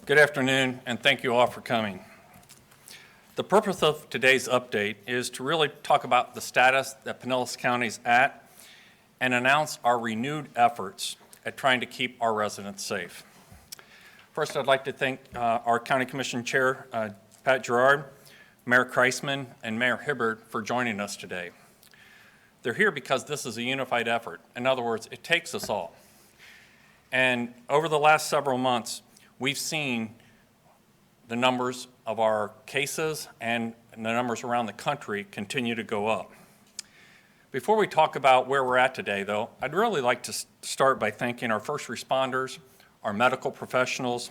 Good afternoon, and thank you all for coming. The purpose of today's update is to really talk about the status that Pinellas County is at and announce our renewed efforts at trying to keep our residents safe. First, I'd like to thank our County Commission Chair, Pat Gerard, Mayor Kreisman, and Mayor Hibbard for joining us today. They're here because this is a unified effort. In other words, it takes us all. And over the last several months, we've seen the numbers of our cases and the numbers around the country continue to go up. Before we talk about where we're at today, though, I'd really like to start by thanking our first responders, our medical professionals,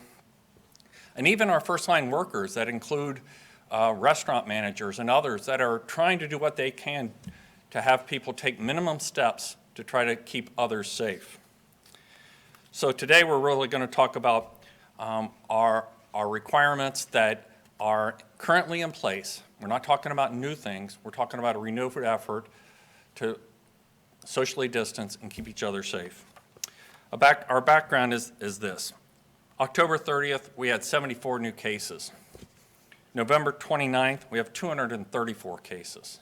and even our first-line workers that include restaurant managers and others that are trying to do what they can to have people take minimum steps to try to keep others safe. So today we're really going to talk about our requirements that are currently in place. We're not talking about new things. We're talking about a renewed effort to socially distance and keep each other safe. Our background is this. October 30th, we had 74 new cases. November 29th, we have 234 cases.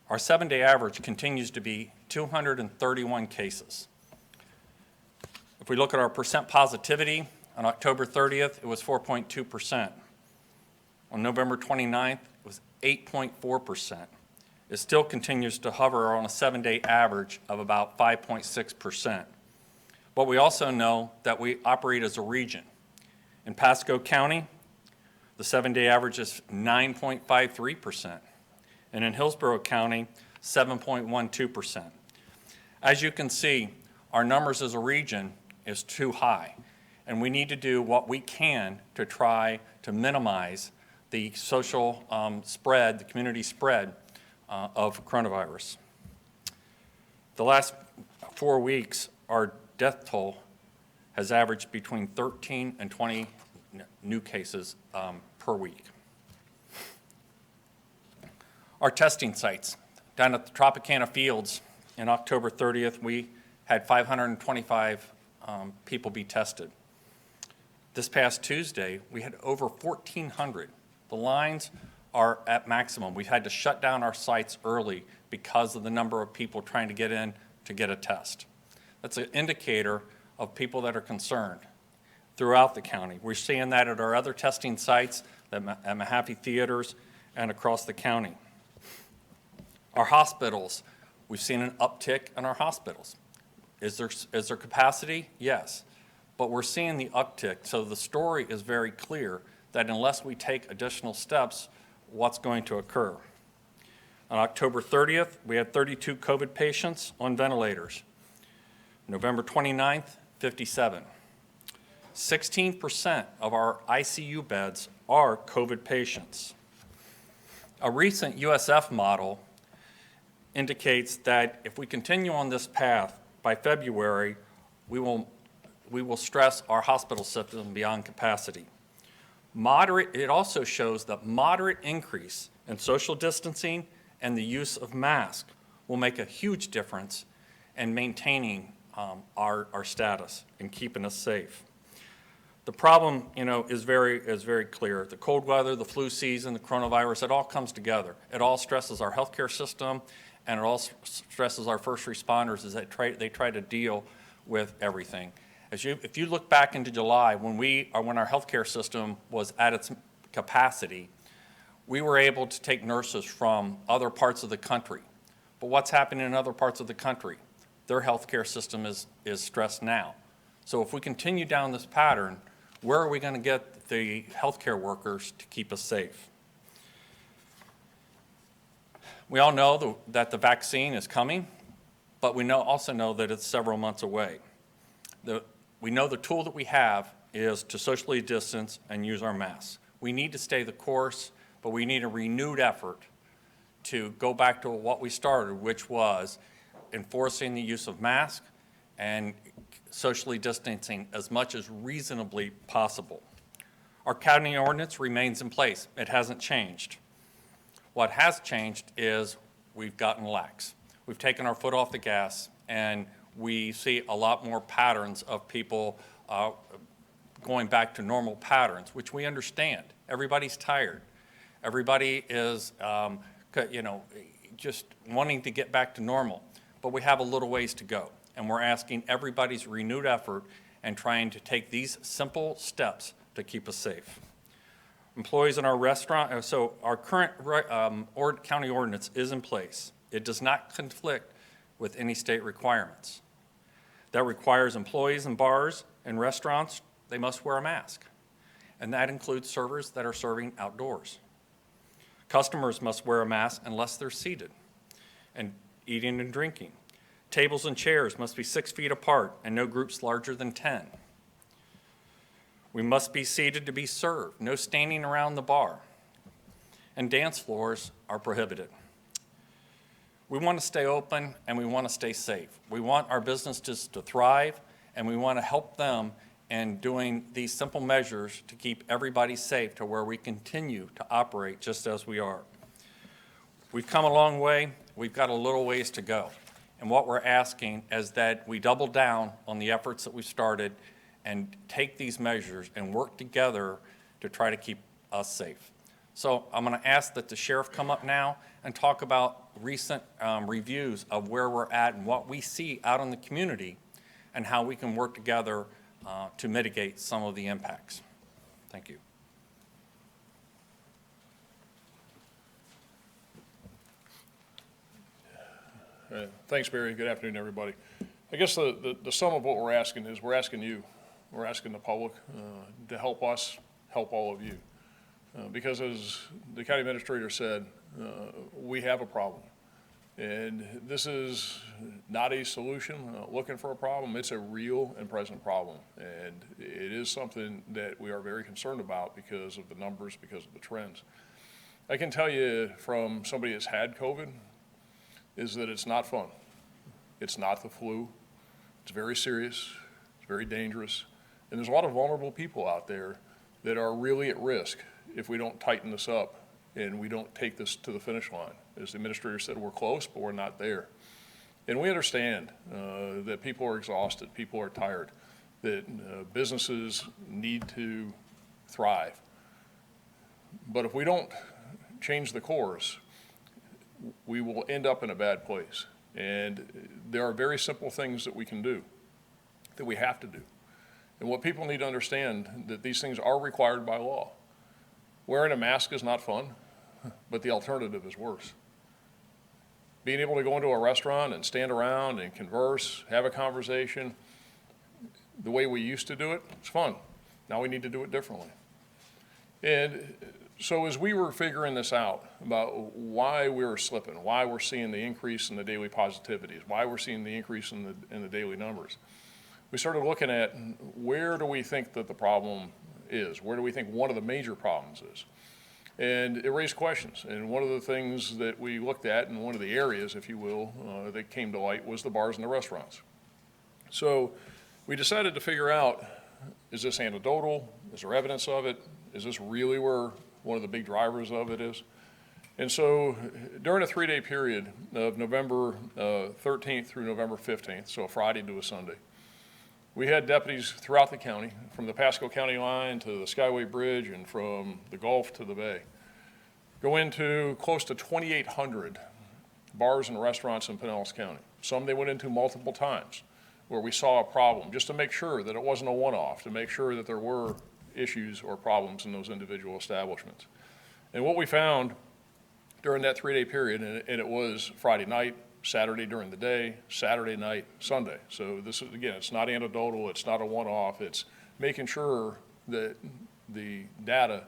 Our 7-day average continues to be 231 cases. If we look at our percent positivity, on October 30th, it was 4.2%. On November 29th, it was 8.4%. It still continues to hover on a 7-day average of about 5.6%. But we also know that we operate as a region. In Pasco County, the 7-day average is 9.53%. And in Hillsborough County, 7.12%. As you can see, our numbers as a region is too high, and we need to do what we can to try to minimize the social spread, the community spread of coronavirus. The last 4 weeks, our death toll has averaged between 13 and 20 new cases per week. Our testing sites. Down at the Tropicana Fields in October 30th, we had 525 people be tested. This past Tuesday, we had over 1,400. The lines are at maximum. We had to shut down our sites early because of the number of people trying to get in to get a test. That's an indicator of people that are concerned throughout the county. We're seeing that at our other testing sites, at Mahaffey Theaters, and across the county. Our hospitals, we've seen an uptick in our hospitals. Is there capacity? Yes. But we're seeing the uptick, so the story is very clear that unless we take additional steps, what's going to occur? On October 30th, we had 32 COVID patients on ventilators. November 29th, 57. 16% of our ICU beds are COVID patients. A recent USF model indicates that if we continue on this path, by February, we will stress our hospital system beyond capacity. It also shows that moderate increase in social distancing and the use of masks will make a huge difference in maintaining our status and keeping us safe. The problem, is very clear. The cold weather, the flu season, the coronavirus, it all comes together. It all stresses our healthcare system, and it also stresses our first responders as they try to deal with everything. If you look back into July, when our healthcare system was at its capacity, we were able to take nurses from other parts of the country. But what's happening in other parts of the country? Their healthcare system is stressed now. So if we continue down this pattern, where are we going to get the healthcare workers to keep us safe? We all know that the vaccine is coming, but we also know that it's several months away. We know the tool that we have is to socially distance and use our masks. We need to stay the course, but we need a renewed effort to go back to what we started, which was enforcing the use of masks and socially distancing as much as reasonably possible. Our county ordinance remains in place. It hasn't changed. What has changed is we've gotten lax. We've taken our foot off the gas, and we see a lot more patterns of people going back to normal patterns, which we understand. Everybody's tired. Everybody is, just wanting to get back to normal. But we have a little ways to go. And we're asking everybody's renewed effort and trying to take these simple steps to keep us safe. Employees in our restaurant, so our current county ordinance is in place. It does not conflict with any state requirements. That requires employees in bars and restaurants, they must wear a mask. And that includes servers that are serving outdoors. Customers must wear a mask unless they're seated and eating and drinking. Tables and chairs must be 6 feet apart and no groups larger than 10. We must be seated to be served, no standing around the bar. And dance floors are prohibited. We want to stay open and we want to stay safe. We want our businesses to thrive and we want to help them in doing these simple measures to keep everybody safe to where we continue to operate just as we are. We've come a long way. We've got a little ways to go. And what we're asking is that we double down on the efforts that we've started and take these measures and work together to try to keep us safe. So I'm going to ask that the sheriff come up now and talk about recent reviews of where we're at and what we see out in the community and how we can work together to mitigate some of the impacts. Thank you. Thanks, Barry. Good afternoon, everybody. I guess the sum of what we're asking is we're asking you, we're asking the public to help us, help all of you. Because as the county administrator said, we have a problem. And this is not a solution looking for a problem. It's a real and present problem. And it is something that we are very concerned about because of the numbers, because of the trends. I can tell you from somebody that's had COVID is that it's not fun. It's not the flu. It's very serious. It's very dangerous. And there's a lot of vulnerable people out there that are really at risk if we don't tighten this up and we don't take this to the finish line. As the administrator said, we're close, but we're not there. And we understand that people are exhausted, people are tired, that businesses need to thrive. But if we don't change the course, we will end up in a bad place. And there are very simple things that we can do, that we have to do. And what people need to understand, that these things are required by law. Wearing a mask is not fun, but the alternative is worse. Being able to go into a restaurant and stand around and converse, have a conversation, the way we used to do it, it's fun. Now we need to do it differently. And so as we were figuring this out about why we were slipping, why we're seeing the increase in the daily positivities, why we're seeing the increase in the daily numbers, we started looking at where do we think that the problem is? Where do we think one of the major problems is? And it raised questions. And one of the things that we looked at, and one of the areas, if you will, that came to light was the bars and the restaurants. So we decided to figure out, is this anecdotal? Is there evidence of it? Is this really where one of the big drivers of it is? And so during a 3-day period of November 13th through November 15th, so a Friday to a Sunday, we had deputies throughout the county, from the Pasco County line to the Skyway Bridge and from the Gulf to the Bay, go into close to 2,800 bars and restaurants in Pinellas County. Some they went into multiple times where we saw a problem, just to make sure that it wasn't a one-off, to make sure that there were issues or problems in those individual establishments. And what we found during that 3-day period, and it was Friday night, Saturday during the day, Saturday night, Sunday. So this is, again, it's not anecdotal, it's not a one-off, it's making sure that the data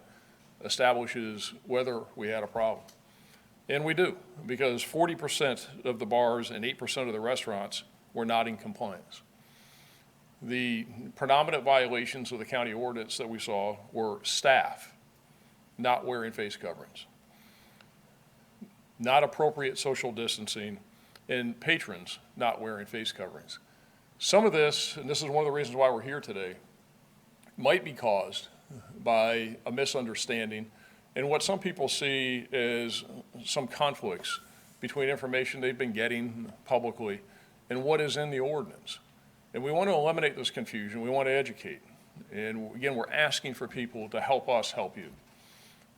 establishes whether we had a problem. And we do, because 40% of the bars and 8% of the restaurants were not in compliance. The predominant violations of the county ordinance that we saw were staff not wearing face coverings, not appropriate social distancing, and patrons not wearing face coverings. Some of this, and this is one of the reasons why we're here today, might be caused by a misunderstanding and what some people see as some conflicts between information they've been getting publicly and what is in the ordinance. And we want to eliminate this confusion. We want to educate. And again, we're asking for people to help us help you.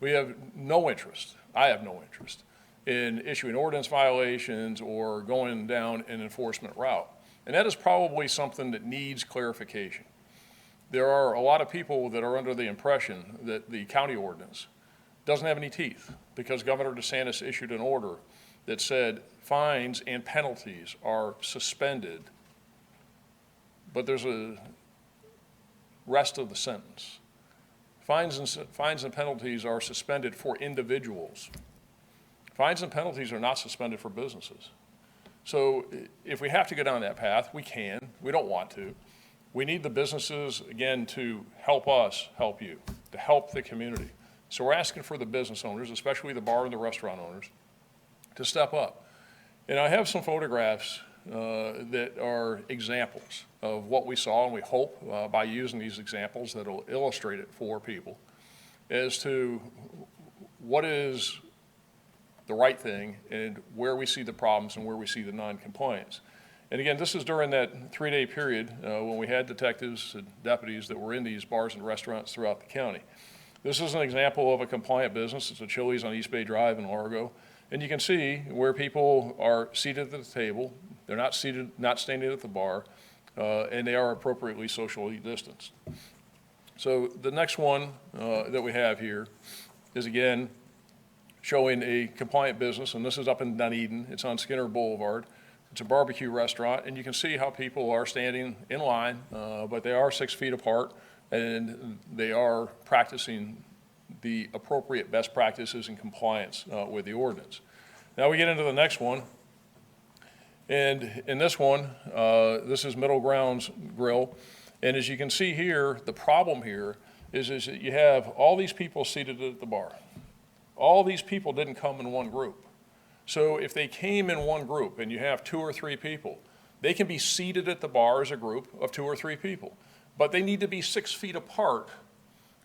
We have no interest, I have no interest, in issuing ordinance violations or going down an enforcement route. And that is probably something that needs clarification. There are a lot of people that are under the impression that the county ordinance doesn't have any teeth because Governor DeSantis issued an order that said fines and penalties are suspended, but there's a rest of the sentence. Fines and penalties are suspended for individuals. Fines and penalties are not suspended for businesses. So if we have to go down that path, we can. We don't want to. We need the businesses, again, to help us help you, to help the community. So we're asking for the business owners, especially the bar and the restaurant owners, to step up. And I have some photographs that are examples of what we saw, and we hope by using these examples that will illustrate it for people as to what is the right thing and where we see the problems and where we see the non-compliance. And again, this is during that 3-day period when we had detectives and deputies that were in these bars and restaurants throughout the county. This is an example of a compliant business. It's a Chili's on East Bay Drive in Largo. And you can see where people are seated at the table. They're not seated, not standing at the bar, and they are appropriately socially distanced. So the next one that we have here is, again, showing a compliant business, and this is up in Dunedin. It's on Skinner Boulevard. It's a barbecue restaurant, and you can see how people are standing in line, but they are 6 feet apart, and they are practicing the appropriate best practices and compliance with the ordinance. Now we get into the next one, and in this one, this is Middle Grounds Grill, and as you can see here, the problem here is that you have all these people seated at the bar. All these people didn't come in one group. So if they came in one group and you have 2 or 3 people, they can be seated at the bar as a group of 2 or 3 people, but they need to be 6 feet apart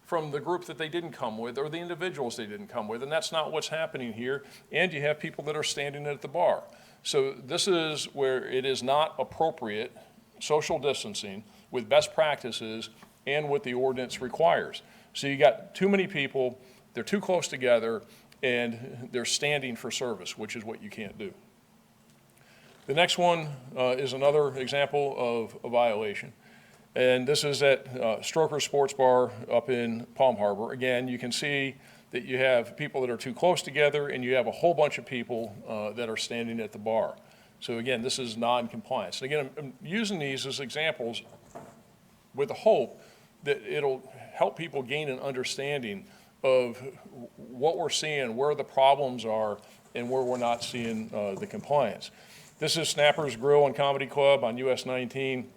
from the group that they didn't come with or the individuals they didn't come with, and that's not what's happening here. And you have people that are standing at the bar. So this is where it is not appropriate social distancing with best practices and what the ordinance requires. So you got too many people, they're too close together, and they're standing for service, which is what you can't do. The next one is another example of a violation. And this is at Stroker Sports Bar up in Palm Harbor. Again, you can see that you have people that are too close together, and you have a whole bunch of people that are standing at the bar. So again, this is non-compliance. And again, I'm using these as examples with the hope that it'll help people gain an understanding of what we're seeing, where the problems are, and where we're not seeing the compliance. This is Snapper's Grill and Comedy Club on US 19.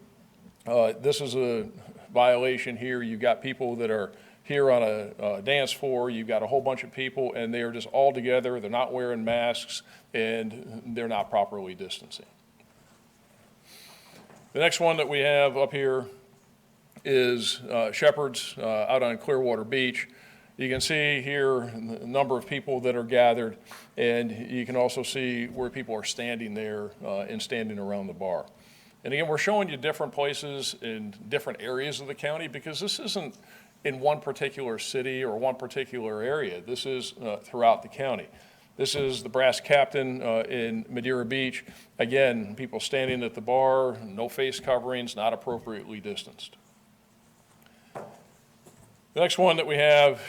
This is a violation here. You've got people that are here on a dance floor. You've got a whole bunch of people, and they are just all together. They're not wearing masks, and they're not properly distancing. The next one that we have up here is Shepherd's out on Clearwater Beach. You can see here the number of people that are gathered, and you can also see where people are standing there and standing around the bar. And again, we're showing you different places in different areas of the county because this isn't in one particular city or one particular area. This is throughout the county. This is the Brass Captain in Madeira Beach. Again, people standing at the bar, no face coverings, not appropriately distanced. The next one that we have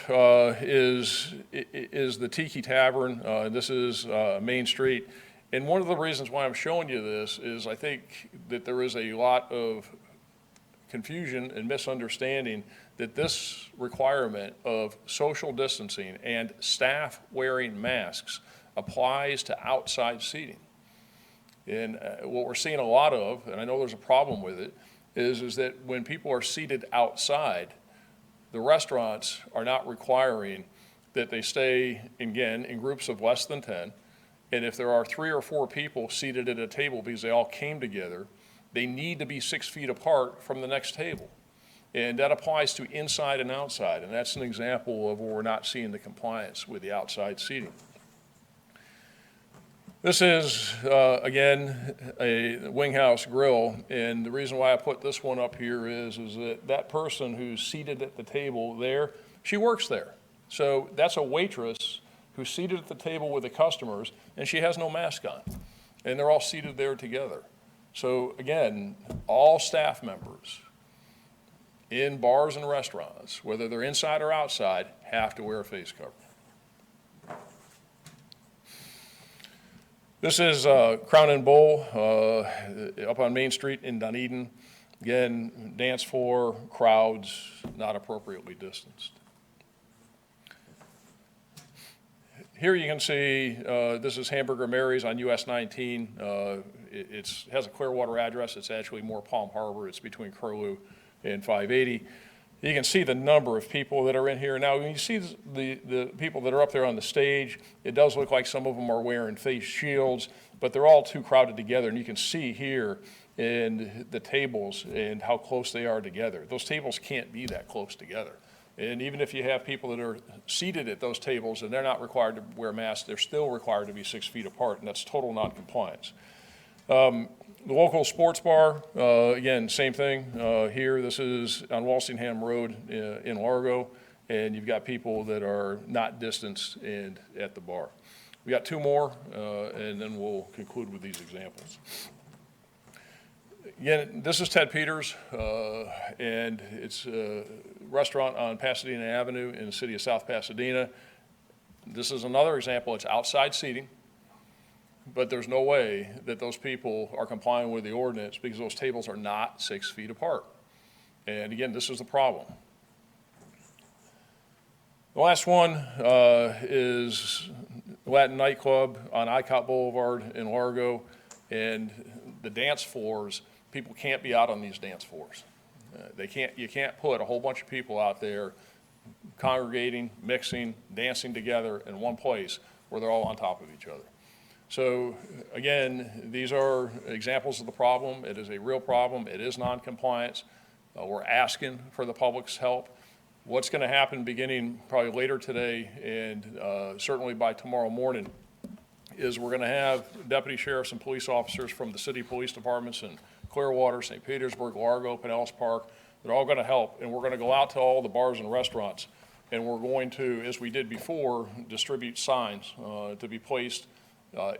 is the Tiki Tavern. This is Main Street. And one of the reasons why I'm showing you this is I think that there is a lot of confusion and misunderstanding that this requirement of social distancing and staff wearing masks applies to outside seating. And what we're seeing a lot of, and I know there's a problem with it, is that when people are seated outside, the restaurants are not requiring that they stay, again, in groups of less than 10. And if there are 3 or 4 people seated at a table because they all came together, they need to be 6 feet apart from the next table. And that applies to inside and outside. And that's an example of where we're not seeing the compliance with the outside seating. This is, again, a wing house grill, and the reason why I put this one up here is that person who's seated at the table there, she works there. So that's a waitress who's seated at the table with the customers, and she has no mask on, and they're all seated there together. So again, all staff members in bars and restaurants, whether they're inside or outside, have to wear a face cover. This is Crown and Bowl up on Main Street in Dunedin. Again, dance floor, crowds not appropriately distanced. Here you can see this is Hamburger Mary's on US 19. It has a Clearwater address. It's actually more Palm Harbor. It's between Curlew and 580. You can see the number of people that are in here. Now, when you see the people that are up there on the stage, it does look like some of them are wearing face shields, but they're all too crowded together. And you can see here in the tables and how close they are together. Those tables can't be that close together. And even if you have people that are seated at those tables and they're not required to wear masks, they're still required to be 6 feet apart, and that's total noncompliance. The local sports bar, again, same thing here. This is on Walsingham Road in Largo, and you've got people that are not distanced and at the bar. We got two more, and then we'll conclude with these examples. Again, this is Ted Peters, and it's a restaurant on Pasadena Avenue in the city of South Pasadena. This is another example. It's outside seating. But there's no way that those people are complying with the ordinance because those tables are not 6 feet apart. And again, this is the problem. The last one is Latin Nightclub on Icot Boulevard in Largo. And the dance floors, people can't be out on these dance floors. You can't put a whole bunch of people out there congregating, mixing, dancing together in one place where they're all on top of each other. So again, these are examples of the problem. It is a real problem. It is non-compliance. We're asking for the public's help. What's going to happen beginning probably later today and certainly by tomorrow morning is we're going to have deputy sheriffs and police officers from the city police departments in Clearwater, St. Petersburg, Largo, Pinellas Park. They're all going to help, and we're going to go out to all the bars and restaurants, and we're going to, as we did before, distribute signs to be placed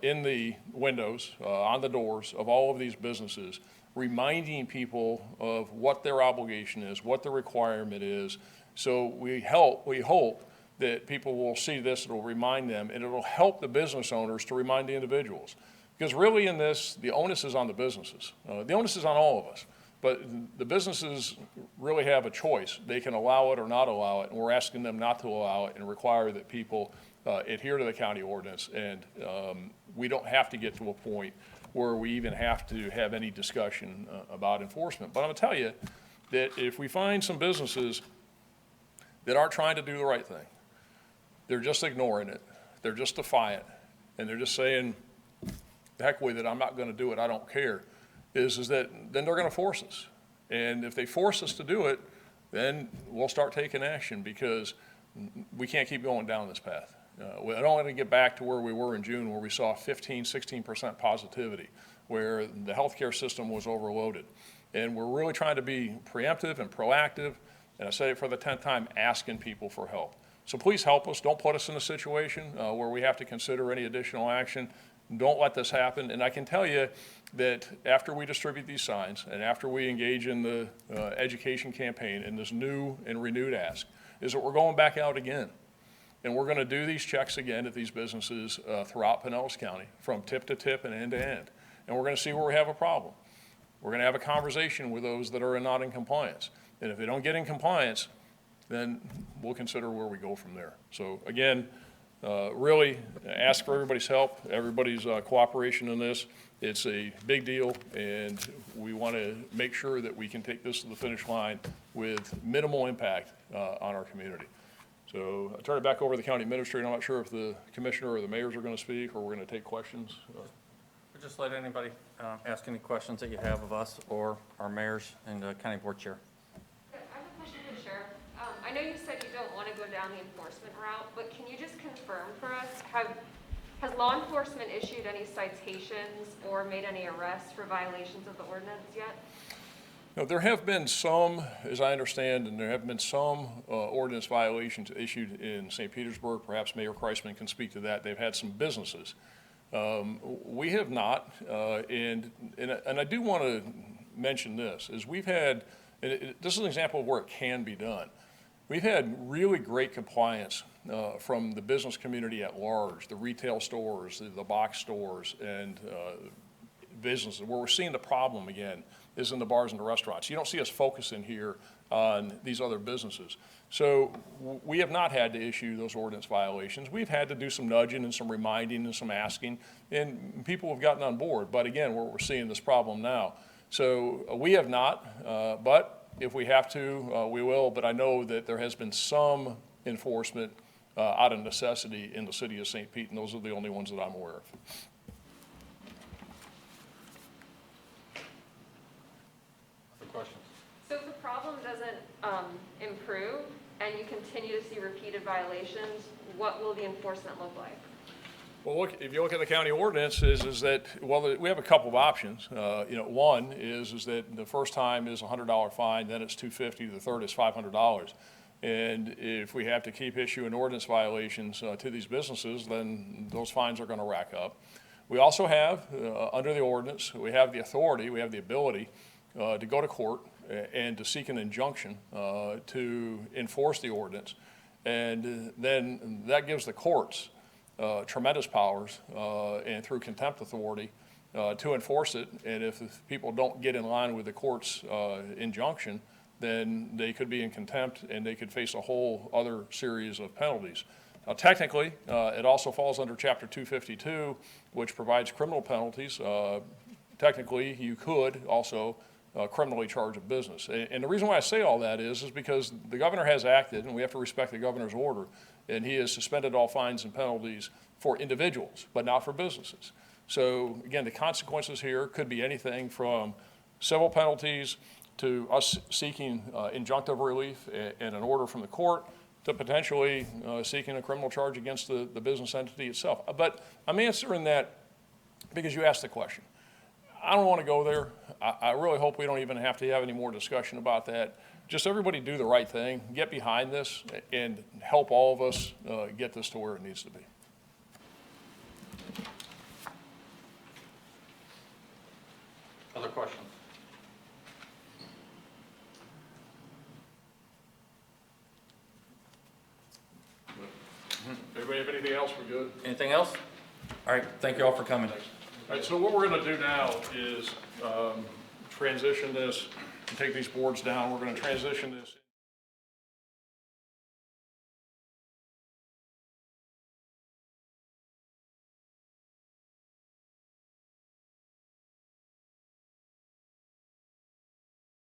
in the windows, on the doors of all of these businesses, reminding people of what their obligation is, what the requirement is. So we hope that people will see this, it'll remind them, and it'll help the business owners to remind the individuals. Because really in this, the onus is on the businesses. The onus is on all of us. But the businesses really have a choice. They can allow it or not allow it, and we're asking them not to allow it and require that people adhere to the county ordinance, and we don't have to get to a point where we even have to have any discussion about enforcement. But I'm going to tell you that if we find some businesses that aren't trying to do the right thing, they're just ignoring it, they're just defiant, and they're just saying, the heck with it, I'm not going to do it, I don't care, is that then they're going to force us. And if they force us to do it, then we'll start taking action because we can't keep going down this path. I don't want to get back to where we were in June where we saw 15, 16% positivity, where the healthcare system was overloaded. And we're really trying to be preemptive and proactive, and I say it for the 10th time, asking people for help. So please help us. Don't put us in a situation where we have to consider any additional action. Don't let this happen. And I can tell you that after we distribute these signs and after we engage in the education campaign and this new and renewed ask, is that we're going back out again. And we're going to do these checks again at these businesses throughout Pinellas County, from tip to tip and end to end. And we're going to see where we have a problem. We're going to have a conversation with those that are not in compliance. And if they don't get in compliance, then we'll consider where we go from there. So again, really ask for everybody's help, everybody's cooperation in this. It's a big deal, and we want to make sure that we can take this to the finish line with minimal impact on our community. So I'll turn it back over to the county administrator. I'm not sure if the commissioner or the mayors are going to speak, or we're going to take questions. Just let anybody ask any questions that you have of us or our mayors and county board chair. I have a question for the sheriff. I know you said you don't want to go down the enforcement route, but can you just confirm for us, have Has law enforcement issued any citations or made any arrests for violations of the ordinance yet? No, there have been some, as I understand, and there have been some ordinance violations issued in St. Petersburg. Perhaps Mayor Kreisman can speak to that. They've had some businesses. We have not, and I do want to mention this, is we've had, this is an example of where it can be done. We've had really great compliance from the business community at large, the retail stores, the box stores, and businesses. Where we're seeing the problem again is in the bars and the restaurants. You don't see us focusing here on these other businesses. So we have not had to issue those ordinance violations. We've had to do some nudging and some reminding and some asking, and people have gotten on board. But again, we're seeing this problem now. So we have not, but if we have to, we will. But I know that there has been some enforcement out of necessity in the city of St. Pete, and those are the only ones that I'm aware of. Questions? So if the problem doesn't improve and you continue to see repeated violations, what will the enforcement look like? Well, look, if you look at the county ordinance, is that, well, we have a couple of options. One is that the first time is a $100 fine, then it's $250, the third is $500. And if we have to keep issuing ordinance violations to these businesses, then those fines are going to rack up. We also have, under the ordinance, we have the authority, we have the ability to go to court and to seek an injunction to enforce the ordinance. And then that gives the courts tremendous powers and through contempt authority to enforce it. And if people don't get in line with the court's injunction, then they could be in contempt and they could face a whole other series of penalties. Now, technically, it also falls under Chapter 252, which provides criminal penalties. Technically, you could also criminally charge a business. And the reason why I say all that is because the governor has acted, and we have to respect the governor's order, and he has suspended all fines and penalties for individuals, but not for businesses. So again, the consequences here could be anything from civil penalties to us seeking injunctive relief and an order from the court to potentially seeking a criminal charge against the business entity itself. But I'm answering that because you asked the question. I don't want to go there. I really hope we don't even have to have any more discussion about that. Just everybody do the right thing, get behind this, and help all of us get this to where it needs to be. Other questions? Everybody have anything else? We're good? Anything else? All right, thank you all for coming. All right, so what we're going to do now is transition this, and take these boards down. We're going to transition this.